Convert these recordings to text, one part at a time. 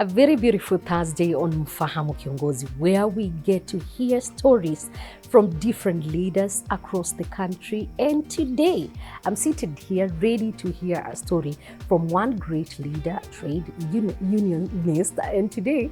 A very beautiful Thursday on Mfahamu Kiongozi, where we get to hear stories from different leaders across the country. And today, I'm seated here ready to hear a story from one great leader, trade unionist. And today,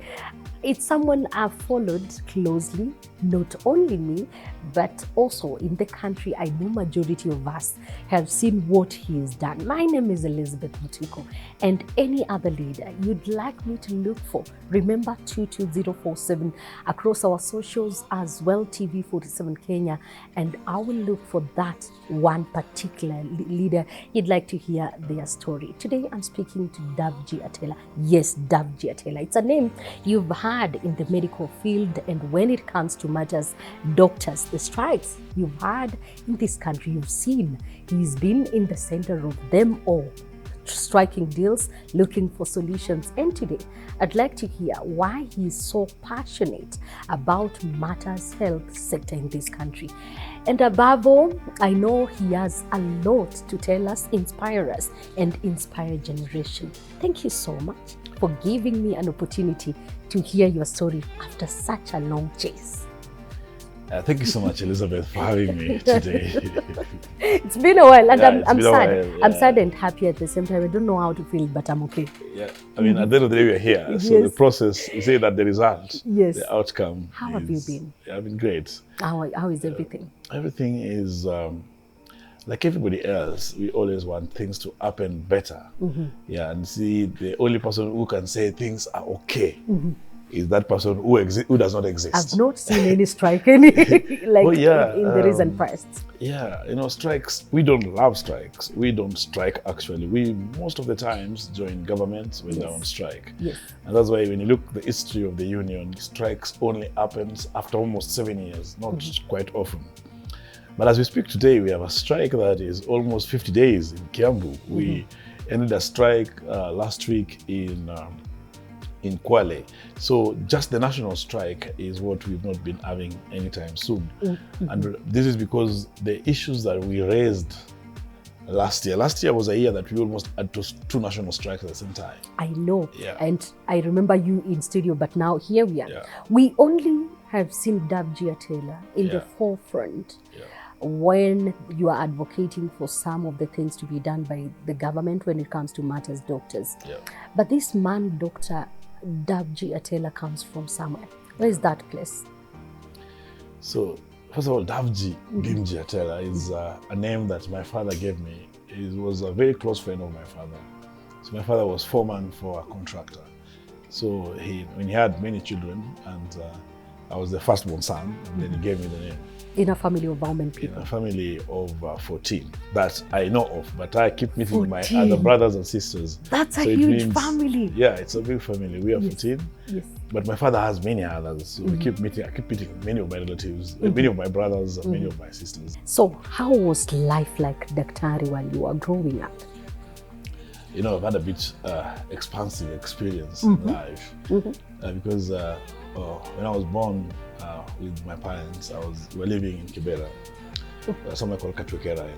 it's someone I've followed closely, not only me, but also in the country. I know majority of us have seen what he has done. My name is Elizabeth Mutiko, and any other leader you'd like me to look for, remember 22047 across our socials as well, TV 47 Kenya, and I will look for that one particular leader you'd like to hear their story. Today I'm speaking to Davji Atellah. Yes, Davji Atellah. It's a name you've heard in the medical field, and when it comes to matters, doctors, the strikes you've heard in this country, you've seen. He's been in the center of them all, striking deals, looking for solutions. And today, I'd like to hear why he's so passionate about matters health sector in this country. And above all, I know he has a lot to tell us, inspire us, and inspire generation. Thank you so much for giving me an opportunity to hear your story after such a long chase. Thank you so much, Elizabeth, for having me today. It's been a while, and I'm sad. While, yeah. I'm sad and happy at the same time. I don't know how to feel, but I'm okay. Yeah, I mean, at the end of the day, we're here. So the process, you say that the result, the outcome. How have you been? I've been great. How is everything? Everything is like everybody else. We always want things to happen better. Yeah, and see, the only person who can say things are okay is that person who does not exist. I've not seen any strike, any like in the recent past. Yeah, you know, strikes, we don't love strikes. We don't strike actually. We, most of the times, join governments when they're on strike. Yes. And that's why when you look at the history of the union, strikes only happens after almost 7 years, not quite often. But as we speak today, we have a strike that is almost 50 days in Kiambu. We ended a strike last week in Kwale. So just the national strike is what we've not been having anytime soon. And this is because the issues that we raised last year was a year that we almost had two national strikes at the same time. I know. Yeah. And I remember you in studio, but now here we are. Yeah. We only have seen Davji Atellah in the forefront when you are advocating for some of the things to be done by the government when it comes to matters doctors. But this man, Dr. Davji Atellah, comes from somewhere. Where is that place? So, first of all, Davji Atellah is a name that my father gave me. He was a very close friend of my father. So my father was foreman for a contractor. So when he had many children, and I was the firstborn son, and then he gave me the name. In a family of how many people? In a family of 14 that I know of, but I keep meeting my other brothers and sisters. That's a huge family. Yeah, it's a big family. We are 14. Yes. But my father has many others. So we keep meeting. I keep meeting many of my relatives, many of my brothers, and many of my sisters. So how was life like Daktari while you were growing up? You know, I've had a bit expansive experience in life because when I was born with my parents, we were living in Kibera, somewhere called Katwekera.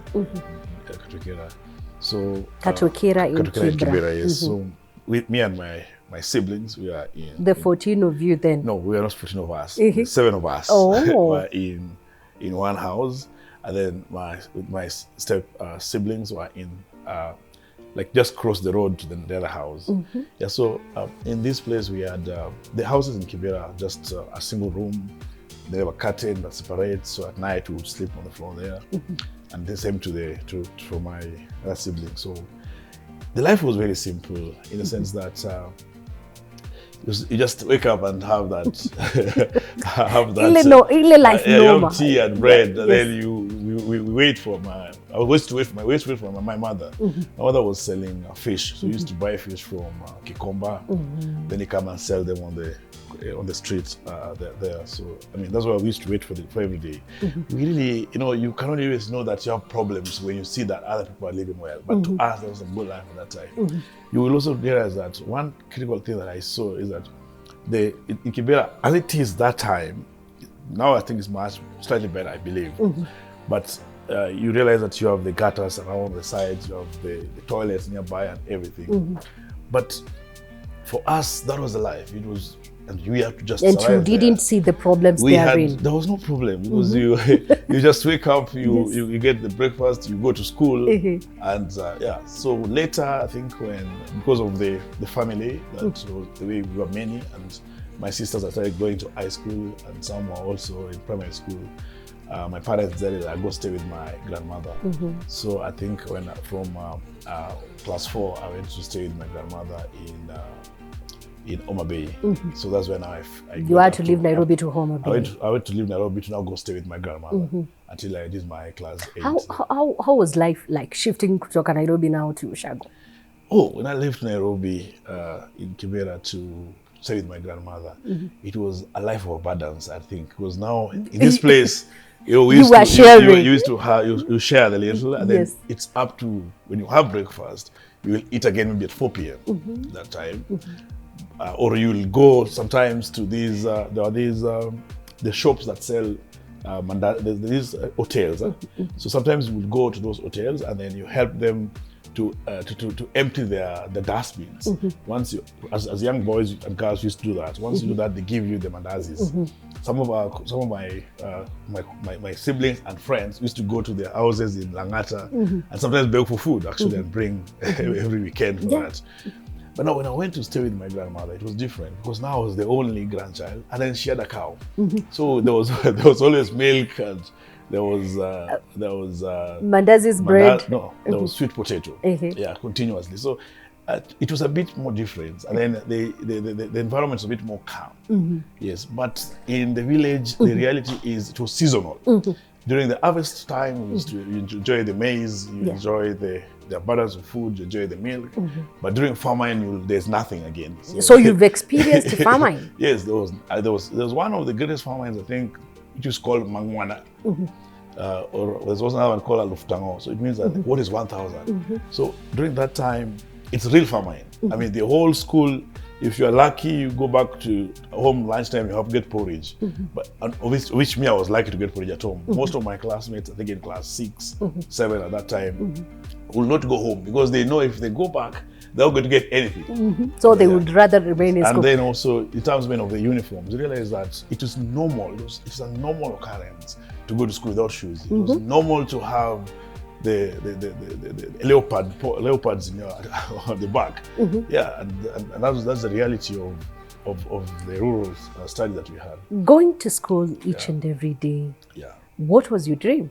Katwekera. So Katwekera in Kibera. Yes. So with me and my siblings, we are in the 14 of you then. No, we are not 14 of us. 7 of us were in one house, and then my step siblings were in like just cross the road to the other house. Yeah, so in this place we had the houses in Kibera, just a single room. They have a curtain that separates, so at night we would sleep on the floor there. And the same for my other siblings. So the life was very simple in the sense that you just wake up and have that you have tea and bread, and then we wait for I used to wait for my mother. My mother was selling fish, so we used to buy fish from Kikomba. Then he come and sell them on the streets there. So I mean, that's why we used to wait for every day. We really, you know, you cannot always know that you have problems when you see that other people are living well. But to us, there was a good life at that time. You will also realize that one critical thing that I saw is that in Kibera, as it is that time, now I think it's slightly better, I believe. But you realize that you have the gutters around the sides, you have the toilets nearby and everything. But for us, that was the life. It was, and we had to just And you survive didn't there. see the problems therein. There was no problem because you just wake up, you get the breakfast, you go to school, and yeah. So later, I think because of the family, that was the way we were many, and my sisters started going to high school, and some were also in primary school. My parents decided I go stay with my grandmother. So I think from class 4, I went to stay with my grandmother in Homa Bay. So that's when I you had to leave Nairobi to Homa Bay. I went to leave Nairobi to now go stay with my grandmother until I did my class 8. How was life like shifting kutoka Nairobi now to Ushago? Oh, when I left Nairobi in Kibera to stay with my grandmother, it was a life of abundance, I think. Because now in this place, you share the little, and then it's up to when you have breakfast, you will eat again maybe at 4 p.m. that time. Or you'll go sometimes to these, there are these, the shops that sell these hotels. So sometimes you will go to those hotels and then you help them to empty the dustbins. Once you, as young boys and girls used to do that. Once you do that, they give you the mandazis. Some of my siblings and friends used to go to their houses in Langata and sometimes beg for food actually and bring every weekend for that. But now when I went to stay with my grandmother, it was different because now I was the only grandchild, and then she had a cow. So there was always milk, and there was Mandazi's bread. No, there was sweet potato. Yeah, continuously. So it was a bit more different, and then the environment was a bit more calm. Yes, but in the village, the reality is it was seasonal. During the harvest time, you used to enjoy the maize, you enjoy the abundance of food, you enjoy the milk. But during famine, there's nothing again. So you've experienced famine? Yes, there was one of the greatest famines, I think, which is called Mangwana. Or there's also another one called Aluftango. So it means that what is 1,000? So during that time, it's real famine. I mean, the whole school, if you're lucky, you go back to home lunchtime, you have to get porridge. But which me, I was lucky to get porridge at home. Most of my classmates, I think in class 6, 7 at that time, will not go home because they know if they go back, they're not going to get anything. So they would rather remain in school. And then also, in terms of the uniforms, you realize that it is normal. It's a normal occurrence to go to school without shoes. It was normal to have the leopards in on the back. Yeah, and that's the reality of the rural study that we had. Going to school each and every day. Yeah. What was your dream?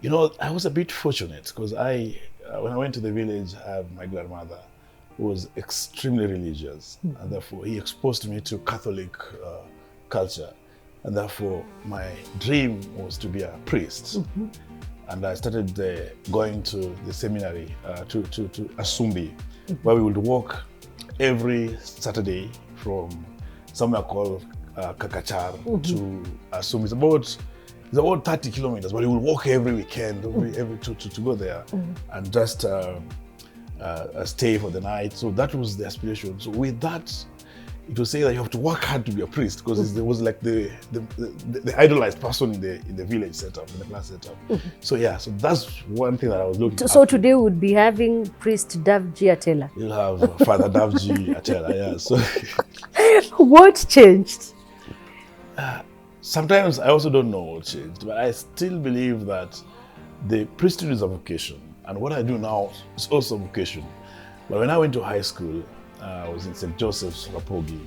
You know, I was a bit fortunate because when I went to the village, I have my grandmother who was extremely religious, and therefore he exposed me to Catholic culture, and therefore my dream was to be a priest. And I started going to the seminary, to Asumbi, where we would walk every Saturday from somewhere called Kakachar to Asumbi. It's about 30 kilometers, but we would walk every weekend, to go there and just stay for the night. So that was the aspiration. So with that, it was saying that you have to work hard to be a priest because there was like the idolized person in the village setup, in the class setup. So yeah, so that's one thing that I was looking at. So today we'll be having Priest Davji Atellah. You'll have Father Davji Atellah, yeah. So what changed? Sometimes I also don't know what changed, but I still believe that the priesthood is a vocation, and what I do now is also a vocation. But when I went to high school, I was in St. Joseph's Rapogi,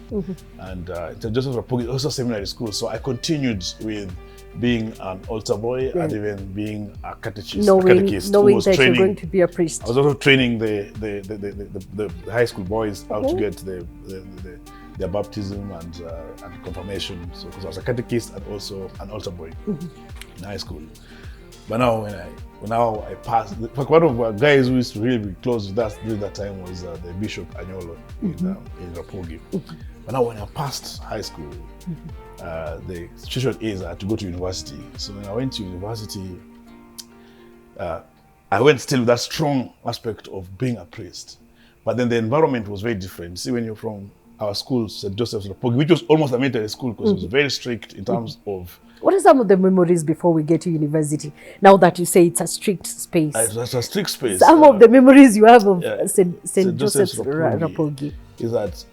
and St. Joseph's Rapogi is also a seminary school, so I continued with being an altar boy and even being a catechist. Knowing that you're going to be a priest. I was also training the high school boys how to get their baptism and confirmation. So because I was a catechist and also an altar boy in high school. But now when I passed, one of the guys who used to really be close with us during that time was the Bishop Anyolo in Rapogi. But now when I passed high school, the situation is I had to go to university. So when I went to university, I went still with that strong aspect of being a priest. But then the environment was very different. See, when you're from our school, St. Joseph's Rapogi, which was almost a military school because it was very strict in terms of... What are some of the memories before we get to university? Now that you say it's a strict space. It's a strict space. Some of the memories you have of St. Joseph's Rapogi. is that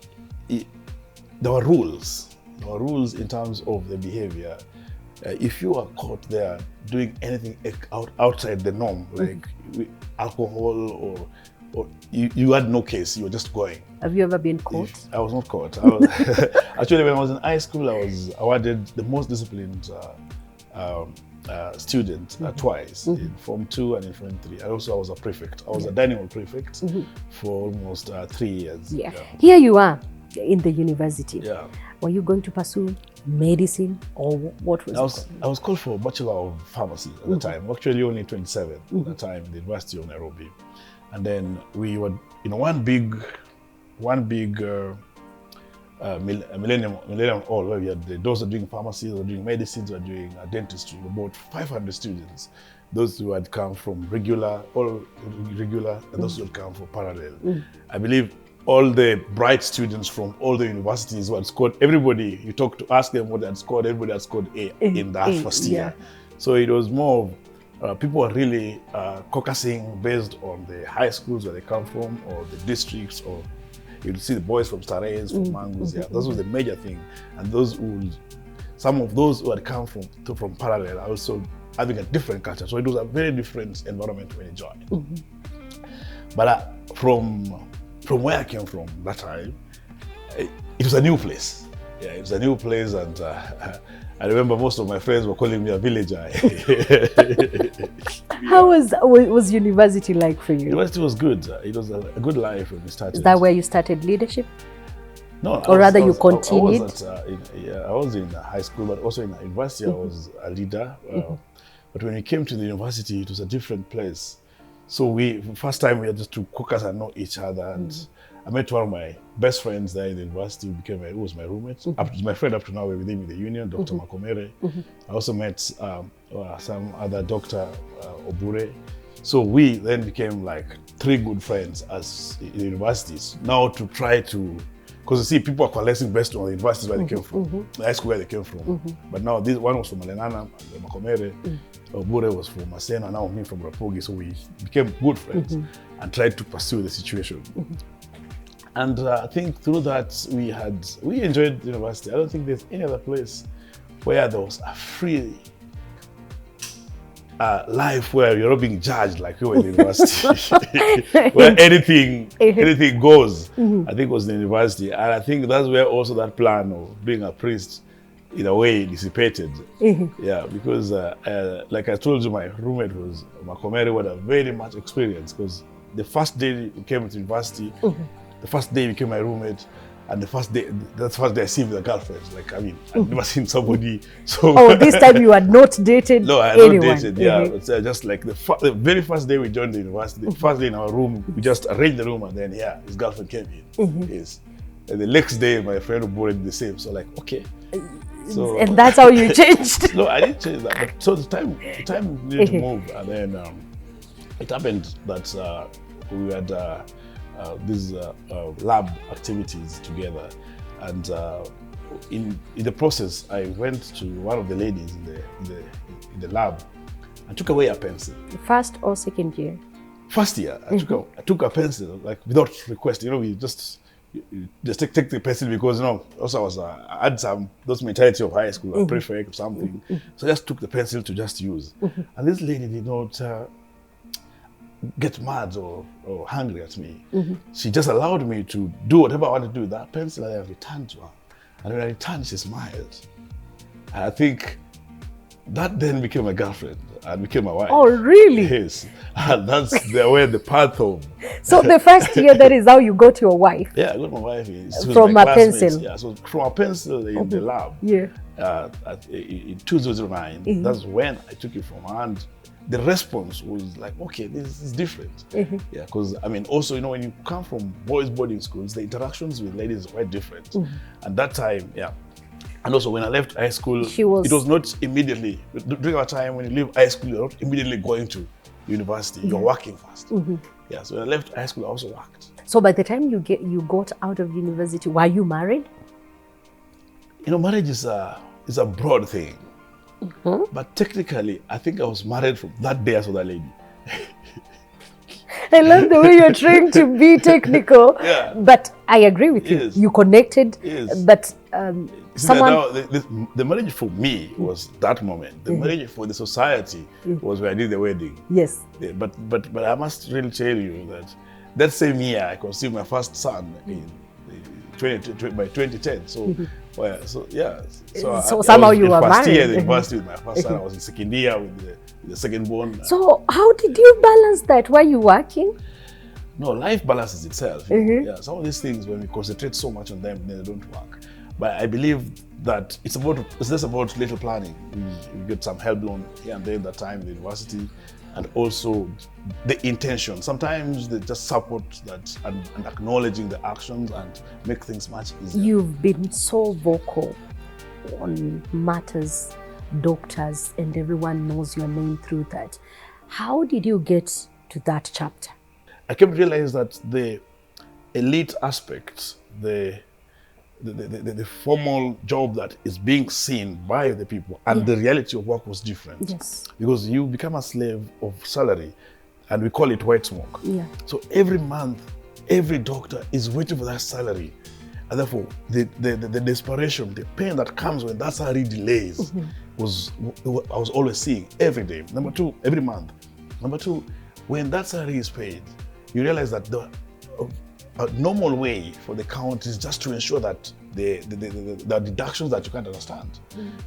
there were rules. There were rules in terms of the behavior. If you are caught there doing anything outside the norm, like alcohol or you had no case, you were just going. Have you ever been caught? I was not caught. Actually, when I was in high school, I was awarded the most disciplined student twice, in Form 2 and in Form 3. And also I was a prefect. I was a dining hall prefect for almost 3 years. Yeah. Here you are in the university. Yeah. Were you going to pursue medicine or what was it? I was called for a Bachelor of Pharmacy at the time. Actually only 27 at the time in the University of Nairobi. And then we were in one big millennium hall where we had those who are doing pharmacy, those who are doing medicines, those who are doing dentistry, about 500 students. Those who had come from regular, and those who had come from parallel. I believe all the bright students from all the universities who had scored, everybody, you talk to ask them what they had scored, everybody had scored A in that first year. So it was more of, people were really caucusing based on the high schools where they come from, or the districts, or you'd see the boys from STARTIMES, from Mangus. That was the major thing. And some of those who had come from parallel are also having a different culture. So it was a very different environment when you joined. But from where I came from that time, it was a new place. Yeah, it was a new place, and I remember most of my friends were calling me a villager. How was university like for you? University was good. It was a good life when we started. Is that where you started leadership? No. Or rather you continued? I was in high school, but also in university I was a leader. But when we came to the university, it was a different place. So first time we had just to focus and know each other. And I met one of my best friends there in the university who was my roommate. My friend up to now, we're with him in the union, Dr. Makomere. I also met some other Dr. Obure. So we then became like 3 good friends as in the universities. Now to try to, because you see, people are coalescing based on the universities where they came from, the high school where they came from. But now this one was from Alenana, Makomere, Obure was from Masena, now me from Rapogi. So we became good friends and tried to pursue the situation. And I think through that we enjoyed the university. I don't think there's any other place where there was a free life where you're not being judged like you were in the university, where anything goes. I think it was the university, and I think that's where also that plan of being a priest, in a way, dissipated. Yeah, because like I told you, my roommate was Makomere, who had a very much experience. Because the first day we came to university, the first day he became my roommate. And that's the first day I see him with a girlfriend. Like, I mean, I've never seen somebody so... Oh, this time you had not dated No, I had not dated, yeah. It's just like the very first day we joined the university, the first day in our room, we just arranged the room, and then, his girlfriend came in. Yes. And the next day, my friend did the same. So like, okay. So, and that's how you changed? No, I didn't change that. But so the time needed to move. And then it happened that we had... these lab activities together, and in the process, I went to one of the ladies in the lab and took away a pencil. First or second year? First year, I took a pencil, like without request. We just take the pencil because also I had those mentality of high school, a prefect or something. So I just took the pencil to just use, and this lady did not get mad or angry at me. She just allowed me to do whatever I wanted to do with that pencil, and I returned to her. And when I returned, she smiled. And I think that then became my girlfriend and became my wife. Oh, really? Yes. And that's where the path of... So the first year, that is how you got your wife? Yeah, I got my wife. From a pencil? Yeah, so from a pencil in the lab. Yeah. In 2009, that's when I took it from her. And the response was like, okay, this is different. Yeah, because I mean, also, when you come from boys' boarding schools, the interactions with ladies are quite different. And that time, and also when I left high school, it was not immediately, during our time when you leave high school, you're not immediately going to university, you're working first. Yeah, so when I left high school, I also worked. So by the time you got out of university, were you married? Marriage is a broad thing. But technically, I think I was married from that day I saw that lady. I love the way you're trying to be technical. Yeah. But I agree with you. Yes. You connected. Yes. But See, someone... now, the marriage for me was that moment. The marriage for the society was when I did the wedding. Yes. Yeah, but I must really tell you that same year I conceived my first son in by 2010. So, so yeah. So somehow I was you were first year married. at university with my first son. I was in second year with the second born. So how did you balance that? Were you working? No, life balances itself. Yeah, some of these things, when we concentrate so much on them, then they don't work. But I believe that it's just about little planning. We get some help loan here and there that time in the university, and also the intention. Sometimes they just support that and acknowledging the actions and make things much easier. You've been so vocal on matters, doctors, and everyone knows your name through that. How did you get to that chapter? I came to realize that the elite aspects, the formal job that is being seen by the people and the reality of work was different. Yes. Because you become a slave of salary, and we call it white smoke. Yeah. So every month, every doctor is waiting for that salary. And therefore, the desperation, the pain that comes when that salary delays I was always seeing every day. Number two, every month. Number two, when that salary is paid, you realize that a normal way for the county is just to ensure that the deductions that you can't understand.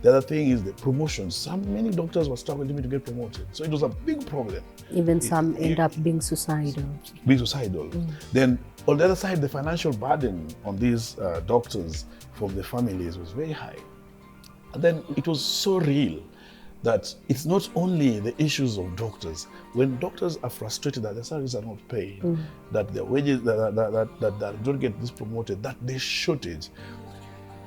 The other thing is the promotions. Many doctors were struggling to get promoted. So it was a big problem. Even some end up being suicidal. Then on the other side, the financial burden on these doctors from the families was very high. And then it was so real that it's not only the issues of doctors. When doctors are frustrated that their salaries are not paid, that their wages that don't get this promoted, that there's shortage,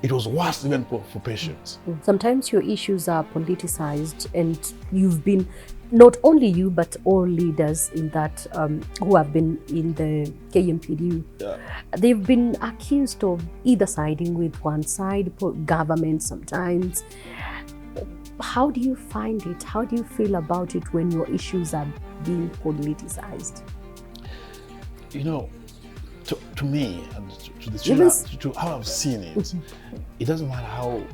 it was worse even for patients. Sometimes your issues are politicized, and you've been, not only you, but all leaders in that who have been in the KMPDU, they've been accused of either siding with one side, government sometimes. How do you find it? How do you feel about it when your issues are being politicized? You know, to me, and to the children, to how I've seen it, it doesn't matter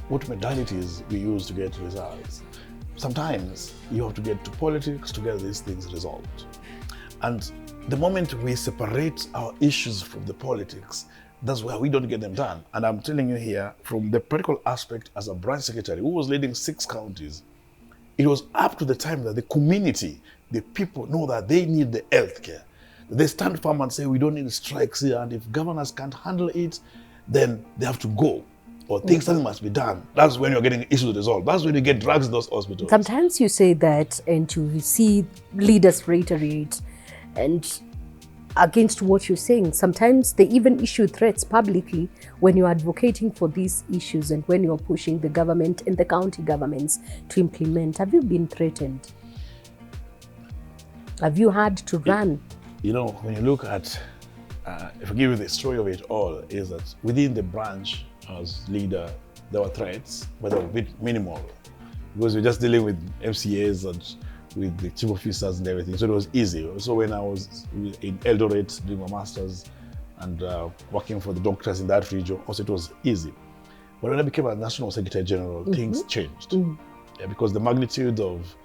what modalities we use to get results. Sometimes you have to get to politics to get these things resolved. And the moment we separate our issues from the politics, that's where we don't get them done. And I'm telling you here, from the practical aspect, as a branch secretary who was leading 6 counties, it was up to the time that the community, the people know that they need the health care. They stand firm and say, we don't need strikes here, and if governors can't handle it, then they have to go, or something must be done. That's when you're getting issues resolved. That's when you get drugs in those hospitals. Sometimes you say that, and you see leaders reiterate, and against what you're saying. Sometimes they even issue threats publicly when you're advocating for these issues and when you're pushing the government and the county governments to implement. Have you been threatened? Have you had to run? You know, when you look at, if I give you the story of it all, is that within the branch as leader, there were threats, but they were a bit minimal because we're just dealing with MCAs and with the chief officers and everything, so it was easy. So when I was in Eldoret doing my master's and working for the doctors in that region, also it was easy. But when I became a National Secretary General, things changed. Because the magnitude of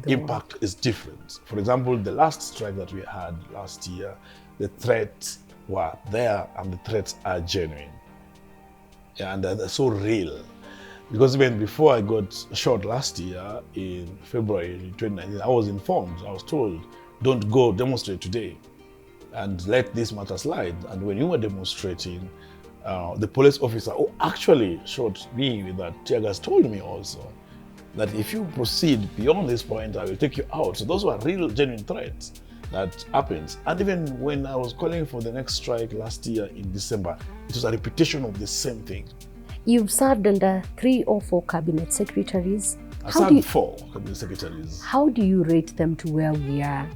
impact is different. For example, the last strike that we had last year, the threats were there and the threats are genuine. And they're so real. Because even before I got shot last year in February 2019, I was informed, I was told, don't go demonstrate today and let this matter slide. And when you were demonstrating, the police officer who actually shot me with that tear gas told me also that if you proceed beyond this point, I will take you out. So those were real, genuine threats that happened. And even when I was calling for the next strike last year in December, it was a repetition of the same thing. You've served under 3 or 4 cabinet secretaries. I served 4 cabinet secretaries. How do you rate them to where we are?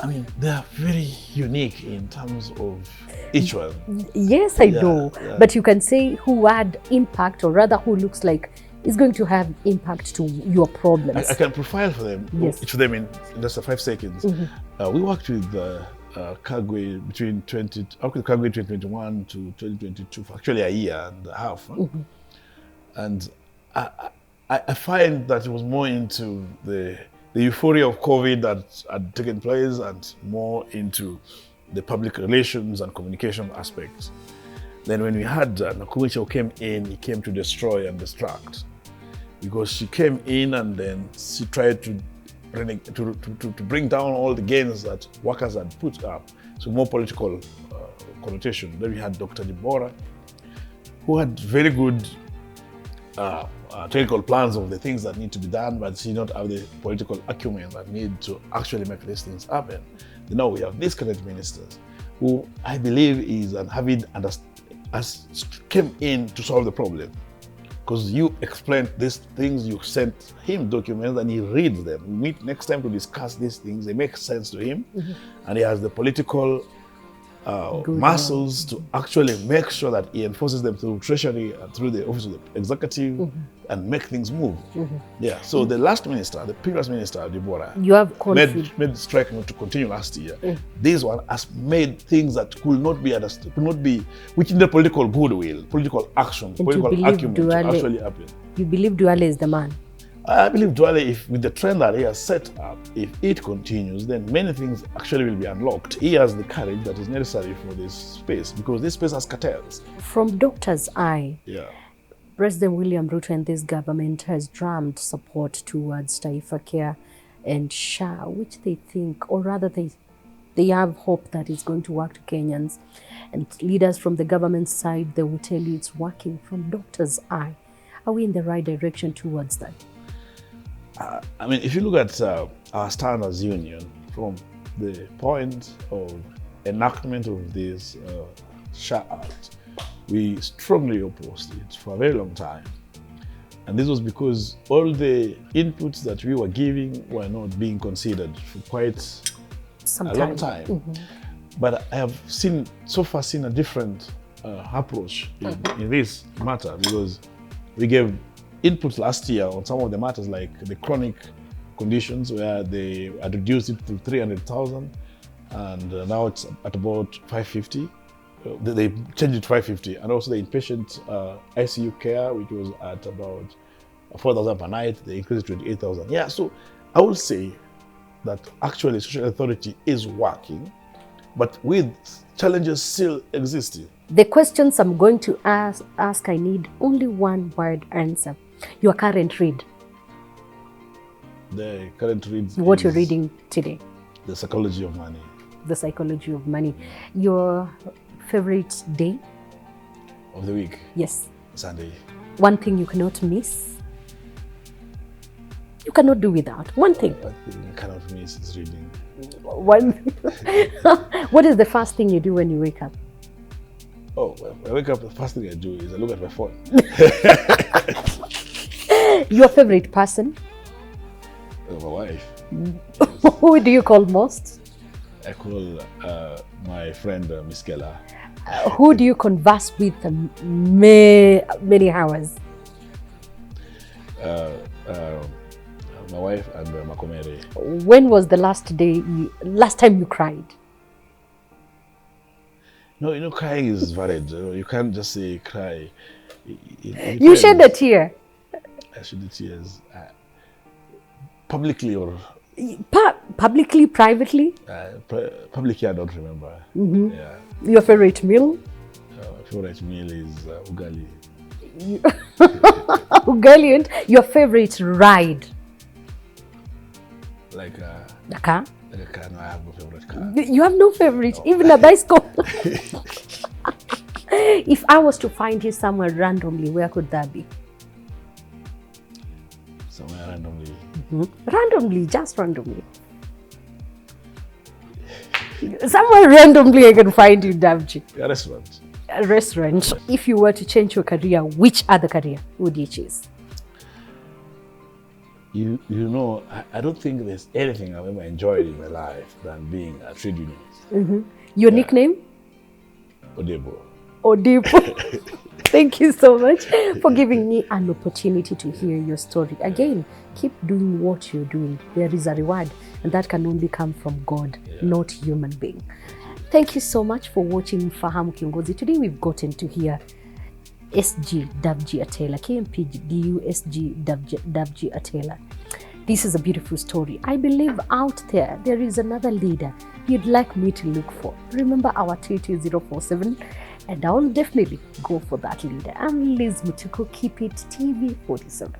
I mean, they are very unique in terms of each one. Yes, I know. But you can say who had impact, or rather who looks like is going to have impact to your problems? I can profile for them, Yes. each of them in just 5 seconds. We worked with Kagwe between 2021 to 2022 for actually a year and a half. And I find that it was more into the euphoria of COVID that had taken place and more into the public relations and communication aspects. Then when we had Nakumicha who came in, he came to destroy and distract. Because she came in and then she tried to bring down all the gains that workers had put up. So more political connotation. Then we had Dr. Deborah, who had very good technical plans of the things that need to be done, but she did not have the political acumen that need to actually make these things happen. Now we have these current ministers, who I believe is and having came in to solve the problem. Because you explained these things, you sent him documents and he reads them. We meet next time to discuss these things, they make sense to him. And he has the political muscles to actually make sure that he enforces them through Treasury and through the Office of the Executive and make things move. Yeah, so the last minister, the previous minister, Deborah, You have confidence. made strike not to continue last year. This one has made things that could not be understood, which in the political goodwill, political action, political acumen to actually happen. You believe Duale is the man? I believe Duale, if with the trend that he has set up, if it continues, then many things actually will be unlocked. He has the courage that is necessary for this space, because this space has cartels. From doctor's eye, Yeah. President William Ruto and this government has drummed support towards Tifa Care and SHA, which they think, or rather they have hope that it's going to work to Kenyans. And leaders from the government side, they will tell you it's working. From doctor's eye, are we in the right direction towards that? I mean, if you look at our stand as union, from the point of enactment of this SHA Act, we strongly opposed it for a very long time. And this was because all the inputs that we were giving were not being considered for quite a long time. But I have so far seen a different approach in this matter, because we gave inputs last year on some of the matters like the chronic conditions, where they had reduced it to 300,000 and now it's at about 550. They changed it to 550. And also the inpatient ICU care, which was at about 4,000 per night, they increased it to 28,000. Yeah, so I will say that actually social authority is working, but with challenges still existing. The questions I'm going to ask, I need only one word answer. Your current read. The current read. What you're reading today. The Psychology of Money. The Psychology of Money. Your favorite day? Of the week? Yes. Sunday. One thing you cannot miss? You cannot do without. One thing. One thing you cannot miss is reading. One. What is the first thing you do when you wake up? Oh, when I wake up, the first thing I do is I look at my phone. Your favorite person? My wife. Who do you call most? I call my friend Miss Keller. Who do you converse with many hours? My wife and Makomere. When was the last time you cried? No, crying is varied. You can't just say cry. You shed a tear. I shed the tears. Publicly or? Publicly, privately? Publicly, I don't remember. Yeah. Your favorite meal? My favorite meal is ugali. Ugali. And your favorite ride? Like a car? Like a car. No, I have no favorite car. You have no favorite, even a bicycle? If I was to find you somewhere randomly, where could that be? Somewhere randomly? Randomly, just randomly. Somewhere randomly I can find you, Davji. A restaurant. A restaurant. If you were to change your career, which other career would you choose? You know, I don't think there's anything I've ever enjoyed in my life than being a trade unionist. Your nickname? Odebo. Odebo. Thank you so much for giving me an opportunity to hear your story. Again, keep doing what you're doing. There is a reward, and that can only come from God, not human being. Thank you so much for watching Fahamu Kiongozi. Today we've gotten to hear SG Davji Atellah, KMPDU SG Davji Atellah. This is a beautiful story. I believe out there is another leader you'd like me to look for. Remember our 22047, and I'll definitely go for that leader. I'm Liz Mutuku. Keep it TV 47.